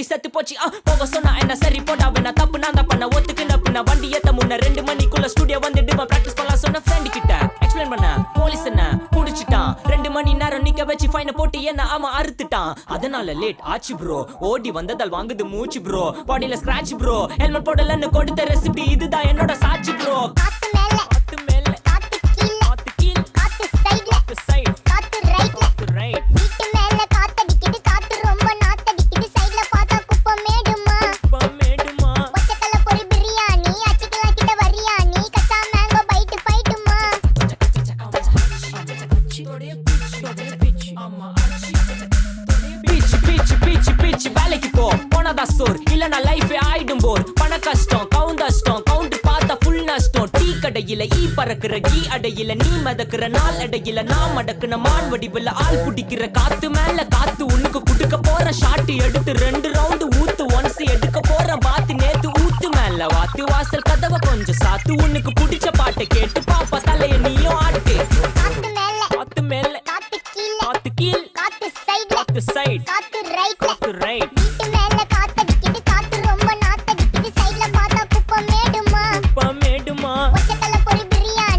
செத்து போச்சு போக சொன்னா என்ன சரி போட்டா வேணா தப்பு நான் தான் பண்ண ஒத்துக்குன பின்ன வண்டி ஏத்த முன்ன 2 மணிக்குள்ள ஸ்டுடியோ வந்துட்டு பிராக்டிஸ் பண்ணலாம் சொன்ன ஃப்ரெண்ட் கிட்ட எக்ஸ்பிளைன் பண்ண போலீஸ் என்ன புடிச்சிட்டான் 2 மணி நேரம் நிக்க வச்சு ஃபைனை போட்டு என்ன அவன் அறுத்துட்டான் அதனால லேட் ஆச்சு ப்ரோ ஓடி வந்ததால் வாங்குது மூச்சு ப்ரோ பாடியில ஸ்கிராட்ச் ப்ரோ ஹெல்மெட் போடலன்னு கொடுத்த ரெசிபி இதுதான் என்னோட சாட்சி ப்ரோ வேலைக்கு போ போனதா சோர் இல்லனா லைஃபே ஆயிடும் போர் பண கஷ்டம் கவுண்ட் பார்த்தா ஃபுல் நஷ்டம் டீ கடையில ஈ பறக்குற கீ அடையில நீ மதக்குற நாள் அடையில நான் மடக்குன மான் வடிவுல ஆள் புடிக்கிற காத்து மேல காத்து உனக்கு குடுக்க போற ஷாட் எடுத்து 2 ரவுண்ட் ஊத்து ஒன்ஸ் எடுக்க போற பாத்து நேத்து ஊத்து மேல வாத்து வாசல் கதவை கொஞ்சம் சாத்து உனக்கு பிடிச்ச பாட்டை கேட்டு பாப்பா தலைய நீயும் ஆட்டு